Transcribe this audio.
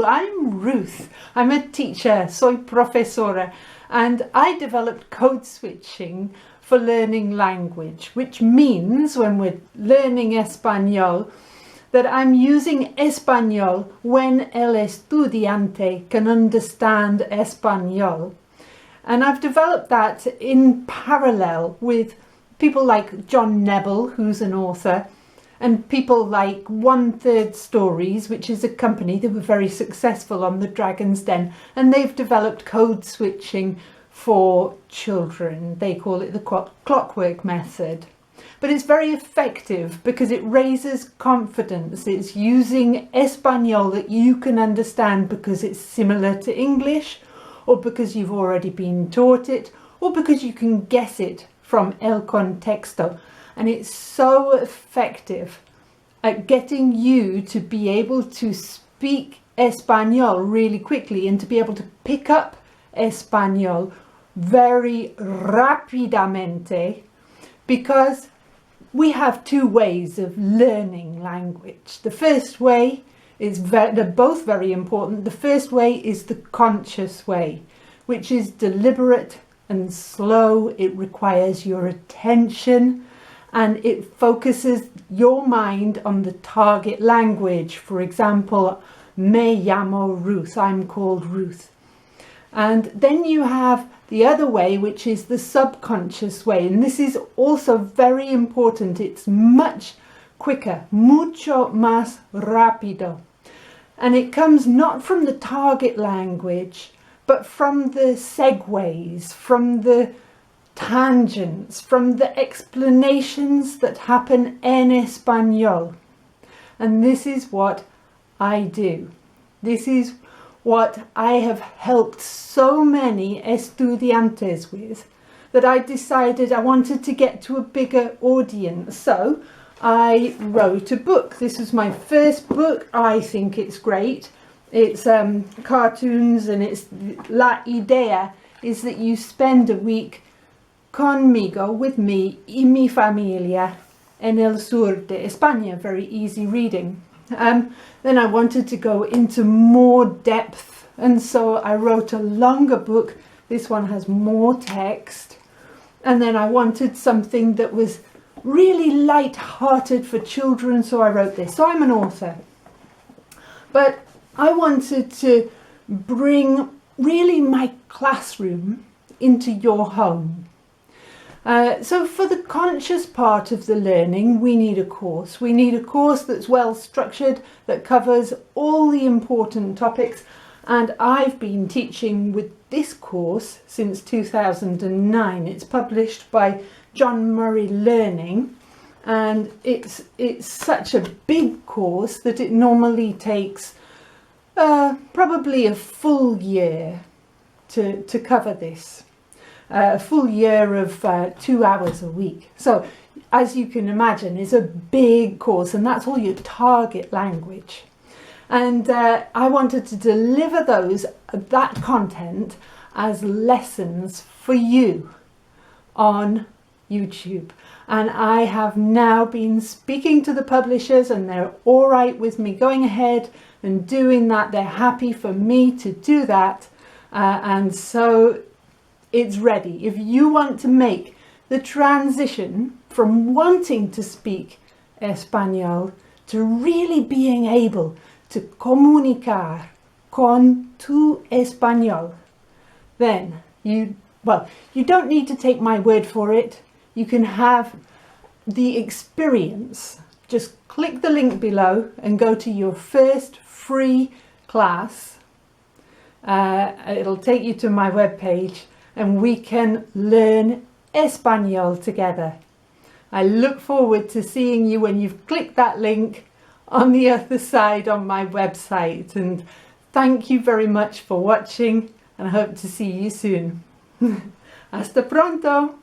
I'm Ruth. I'm a teacher, soy profesora, and I developed code switching for learning language, which means when we're learning Espanol, that I'm using Espanol when el estudiante can understand Espanol. And I've developed that in parallel with people like John Nebel, who's an author, and people like 1/3 Stories, which is a company that were very successful on the Dragon's Den, and they've developed code switching for children. They call it the Clockwork Method. But it's very effective because it raises confidence. It's using Espanol that you can understand because it's similar to English, or because you've already been taught it, or because you can guess it from el contexto. And it's so effective at getting you to be able to speak Espanol really quickly and to be able to pick up Espanol very rápidamente, because we have two ways of learning language. The first way is they're both very important. The first way is the conscious way, which is deliberate and slow. It requires your attention and it focuses your mind on the target language. For example, me llamo Ruth, I'm called Ruth. And then you have the other way, which is the subconscious way, and this is also very important. It's much quicker, mucho más rápido, and it comes not from the target language, but from the segues, from the tangents, from the explanations that happen en español. And this is what I do. This is what I have helped so many estudiantes with, that I decided I wanted to get to a bigger audience. So I wrote a book. This was my first book. I think it's great. It's cartoons, and it's la idea is that you spend a week conmigo, with me, y mi familia, en el sur de España. Very easy reading. Then I wanted to go into more depth, and so I wrote a longer book. This one has more text. And then I wanted something that was really light-hearted for children, so I wrote this. So I'm an author. But I wanted to bring really my classroom into your home. So for the conscious part of the learning, we need a course. We need a course that's well structured, that covers all the important topics. And I've been teaching with this course since 2009. It's published by John Murray Learning, and it's such a big course that it normally takes probably a full year to cover this. A full year of 2 hours a week. So as you can imagine, it's a big course, and that's all your target language. And I wanted to deliver that content as lessons for you on YouTube. And I have now been speaking to the publishers, and they're all right with me going ahead and doing that. They're happy for me to do that. And so it's ready. If you want to make the transition from wanting to speak Espanol to really being able to comunicar con tu español, then you don't need to take my word for it. You can have the experience. Just click the link below and go to your first free class. It'll take you to my webpage, and we can learn Espanol together. I look forward to seeing you when you've clicked that link on the other side on my website. And thank you very much for watching, and I hope to see you soon. Hasta pronto!